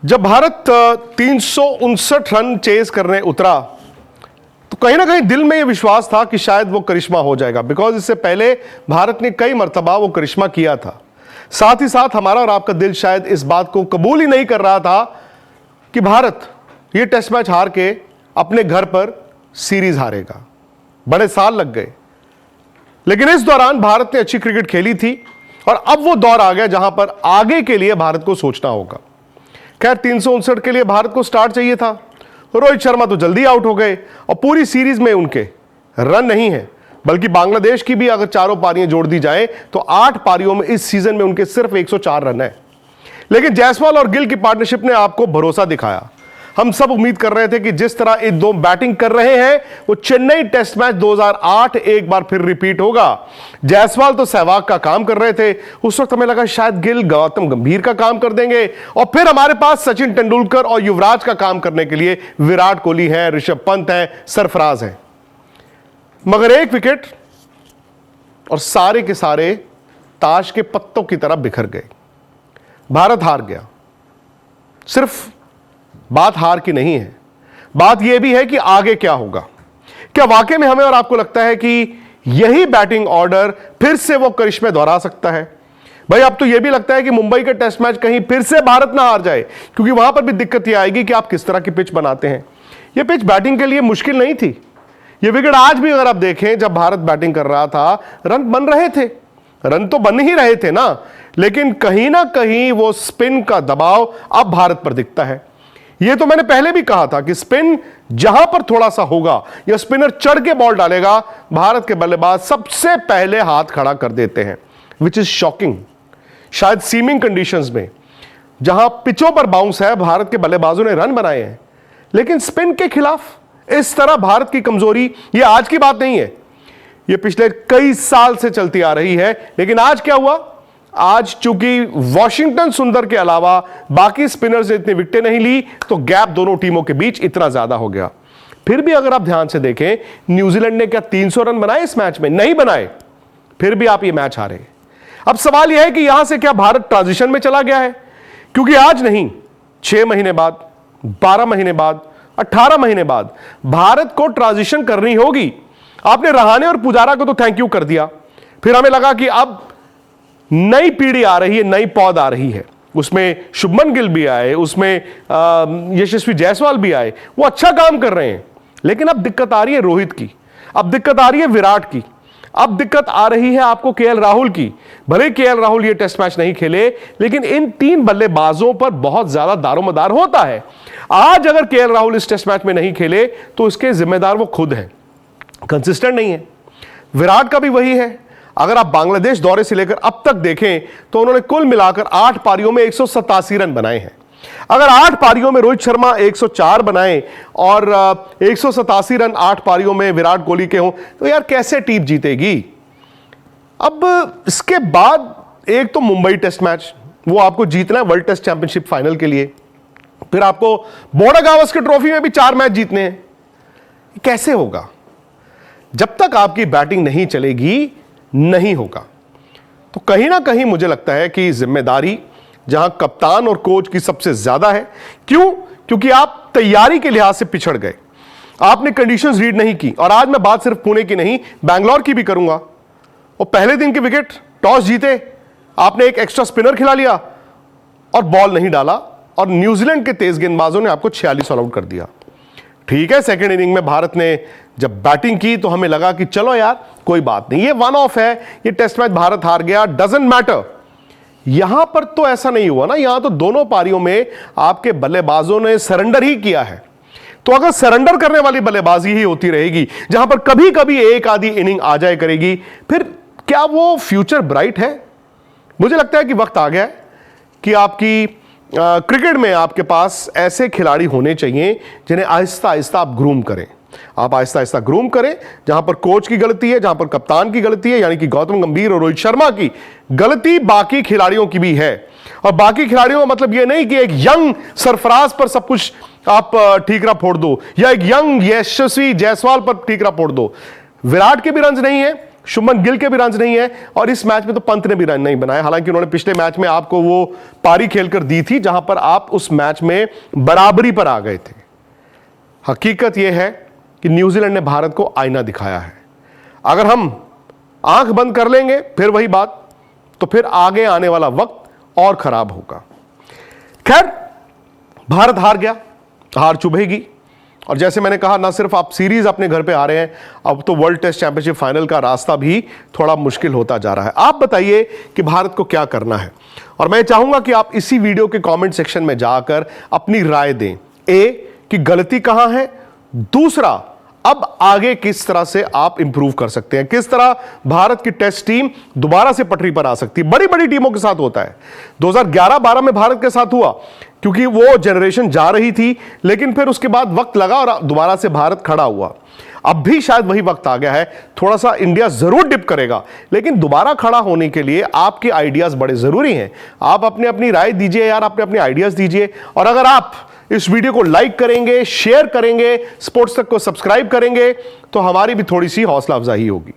जब Bharat 359 run chase करने उतरा तो कहीं ना कहीं दिल में यह विश्वास था कि शायद वो करिश्मा हो जाएगा, बिकॉज इससे पहले भारत ने कई मर्तबा वो करिश्मा किया था। साथ ही साथ हमारा और आपका दिल शायद इस बात को कबूल ही नहीं कर रहा था कि भारत ये टेस्ट मैच हार के अपने घर पर सीरीज हारेगा। बड़े साल लग गए, लेकिन इस दौरान भारत ने अच्छी क्रिकेट खेली थी और अब वो दौर आ गया जहां पर आगे के लिए भारत को सोचना होगा। खैर 359 के लिए भारत को स्टार्ट चाहिए था। रोहित शर्मा तो जल्दी आउट हो गए और पूरी सीरीज में उनके रन नहीं है, बल्कि बांग्लादेश की भी अगर चारों पारियां जोड़ दी जाए तो 8 पारियों में इस सीजन में उनके सिर्फ 104 रन है। लेकिन जायसवाल और गिल की पार्टनरशिप ने आपको भरोसा दिखाया। हम सब उम्मीद कर रहे थे कि जिस तरह ये दो बैटिंग कर रहे हैं वो चेन्नई टेस्ट मैच 2008 एक बार फिर रिपीट होगा। जायसवाल तो सहवाग का काम कर रहे थे, उस वक्त हमें लगा शायद गिल गौतम गंभीर का काम कर देंगे और फिर हमारे पास सचिन तेंदुलकर और युवराज का काम करने के लिए विराट कोहली है, ऋषभ पंत है, सरफराज है। मगर एक विकेट और सारे के सारे ताश के पत्तों की तरह बिखर गए। भारत हार गया। सिर्फ बात हार की नहीं है, बात यह भी है कि आगे क्या होगा। क्या वाकई में हमें और आपको लगता है कि यही बैटिंग ऑर्डर फिर से वो करिश्मे दोहरा सकता है? भाई अब तो यह भी लगता है कि मुंबई का टेस्ट मैच कहीं फिर से भारत ना हार जाए, क्योंकि वहां पर भी दिक्कत यह आएगी कि आप किस तरह की पिच बनाते हैं। यह पिच बैटिंग के लिए मुश्किल नहीं थी। यह विकेट आज भी अगर आप देखें, जब भारत बैटिंग कर रहा था रन बन रहे थे, रन तो बन ही रहे थे ना, लेकिन कहीं ना कहीं वो स्पिन का दबाव अब भारत पर दिखता है। यह तो मैंने पहले भी कहा था कि स्पिन जहां पर थोड़ा सा होगा या स्पिनर चढ़ के बॉल डालेगा, भारत के बल्लेबाज सबसे पहले हाथ खड़ा कर देते हैं, विच इज शॉकिंग। शायद सीमिंग कंडीशंस में जहां पिचों पर बाउंस है, भारत के बल्लेबाजों ने रन बनाए हैं, लेकिन स्पिन के खिलाफ इस तरह भारत की कमजोरी यह आज की बात नहीं है, यह पिछले कई साल से चलती आ रही है। लेकिन आज क्या हुआ? आज चूंकि वॉशिंगटन सुंदर के अलावा बाकी स्पिनर्स ने इतनी विकेटें नहीं ली, तो गैप दोनों टीमों के बीच इतना ज्यादा हो गया। फिर भी अगर आप ध्यान से देखें, न्यूजीलैंड ने क्या 300 रन बनाए इस मैच में? नहीं बनाए, फिर भी आप ये मैच हारे। अब सवाल यह है कि यहां से क्या भारत ट्रांजिशन में चला गया है? क्योंकि आज नहीं, 6 महीने बाद, 12 महीने बाद, 18 महीने बाद भारत को ट्रांजिशन करनी होगी। आपने रहाणे और पुजारा को तो थैंक यू कर दिया, फिर हमें लगा कि अब नई पीढ़ी आ रही है, नई पौध आ रही है। उसमें शुभमन गिल भी आए, उसमें यशस्वी जायसवाल भी आए, वो अच्छा काम कर रहे हैं। लेकिन अब दिक्कत आ रही है रोहित की, अब दिक्कत आ रही है विराट की, अब दिक्कत आ रही है आपको केएल राहुल की। भले केएल राहुल ये टेस्ट मैच नहीं खेले, लेकिन इन 3 बल्लेबाजों पर बहुत ज्यादा दारोमदार होता है। आज अगर केएल राहुल इस टेस्ट मैच में नहीं खेले तो इसके जिम्मेदार वो खुद हैं, कंसिस्टेंट नहीं है। विराट का भी वही है। अगर आप बांग्लादेश दौरे से लेकर अब तक देखें तो उन्होंने कुल मिलाकर 8 पारियों में 187 रन बनाए हैं। अगर 8 पारियों में रोहित शर्मा 104 बनाए और 187 रन 8 पारियों में विराट कोहली के हों, तो यार कैसे टीम जीतेगी? अब इसके बाद एक तो मुंबई टेस्ट मैच, वो आपको जीतना है वर्ल्ड टेस्ट चैंपियनशिप फाइनल के लिए। फिर आपको बॉर्डर गावस्कर ट्रॉफी में भी 4 मैच जीतने हैं। कैसे होगा? जब तक आपकी बैटिंग नहीं चलेगी, नहीं होगा। तो कहीं ना कहीं मुझे लगता है कि जिम्मेदारी जहां कप्तान और कोच की सबसे ज्यादा है। क्यों? क्योंकि आप तैयारी के लिहाज से पिछड़ गए, आपने कंडीशंस रीड नहीं की। और आज मैं बात सिर्फ पुणे की नहीं, बैंगलोर की भी करूंगा। और पहले दिन के विकेट, टॉस जीते, आपने एक एक्स्ट्रा स्पिनर खिला लिया और बॉल नहीं डाला, और न्यूजीलैंड के तेज गेंदबाजों ने आपको 46 ऑल आउट कर दिया। ठीक है, सेकेंड इनिंग में भारत ने जब बैटिंग की तो हमें लगा कि चलो यार कोई बात नहीं, ये वन ऑफ है, ये टेस्ट मैच भारत हार गया, डजंट मैटर। यहां पर तो ऐसा नहीं हुआ ना, यहां तो दोनों पारियों में आपके बल्लेबाजों ने सरेंडर ही किया है। तो अगर सरेंडर करने वाली बल्लेबाजी ही होती रहेगी, जहां पर कभी कभी एक आधी इनिंग आ जाए करेगी, फिर क्या वो फ्यूचर ब्राइट है? मुझे लगता है कि वक्त आ गया है कि आपकी क्रिकेट में आपके पास ऐसे खिलाड़ी होने चाहिए जिन्हें आहिस्ता आहिस्ता आप ग्रूम करें। आप आहिस्ता आहिस्ता ग्रूम करें, जहां पर कोच की गलती है, जहां पर कप्तान की गलती है, यानी कि गौतम गंभीर और रोहित शर्मा की गलती बाकी खिलाड़ियों की भी है। और बाकी खिलाड़ियों का मतलब यह नहीं कि एक यंग सरफराज पर सब कुछ आप ठीकरा फोड़ दो, या एक यंग यशस्वी जायसवाल पर ठीकरा फोड़ दो। विराट के भी रन नहीं है, शुभमन गिल के भी रन नहीं है, और इस मैच में तो पंत ने भी रन नहीं बनाए, हालांकि उन्होंने पिछले मैच में आपको वो पारी खेलकर दी थी जहां पर आप उस मैच में बराबरी पर आ गए थे। हकीकत यह है कि न्यूजीलैंड ने भारत को आईना दिखाया है। अगर हम आंख बंद कर लेंगे फिर वही बात, तो फिर आगे आने वाला वक्त और खराब होगा। खैर, भारत हार गया, हार चुभेगी, और जैसे मैंने कहा, ना सिर्फ आप सीरीज अपने घर पे आ रहे हैं, अब तो वर्ल्ड टेस्ट चैंपियनशिप फाइनल का रास्ता भी थोड़ा मुश्किल होता जा रहा है। आप बताइए कि भारत को क्या करना है, और मैं चाहूंगा कि आप इसी वीडियो के कमेंट सेक्शन में जाकर अपनी राय दें। कि गलती कहां है, दूसरा, अब आगे किस तरह से आप इंप्रूव कर सकते हैं, किस तरह भारत की टेस्ट टीम दोबारा से पटरी पर आ सकती है। बड़ी बड़ी टीमों के साथ होता है, 2011-12 में भारत के साथ हुआ, क्योंकि वो जनरेशन जा रही थी, लेकिन फिर उसके बाद वक्त लगा और दोबारा से भारत खड़ा हुआ। अब भी शायद वही वक्त आ गया है, थोड़ा सा इंडिया जरूर डिप करेगा, लेकिन दोबारा खड़ा होने के लिए आपके आइडियाज बड़े जरूरी हैं। आप अपने अपनी राय दीजिए यार, अपने अपने आइडियाज दीजिए, और अगर आप इस वीडियो को लाइक करेंगे, शेयर करेंगे, स्पोर्ट्स तक को सब्सक्राइब करेंगे, तो हमारी भी थोड़ी सी हौसला अफजाई होगी।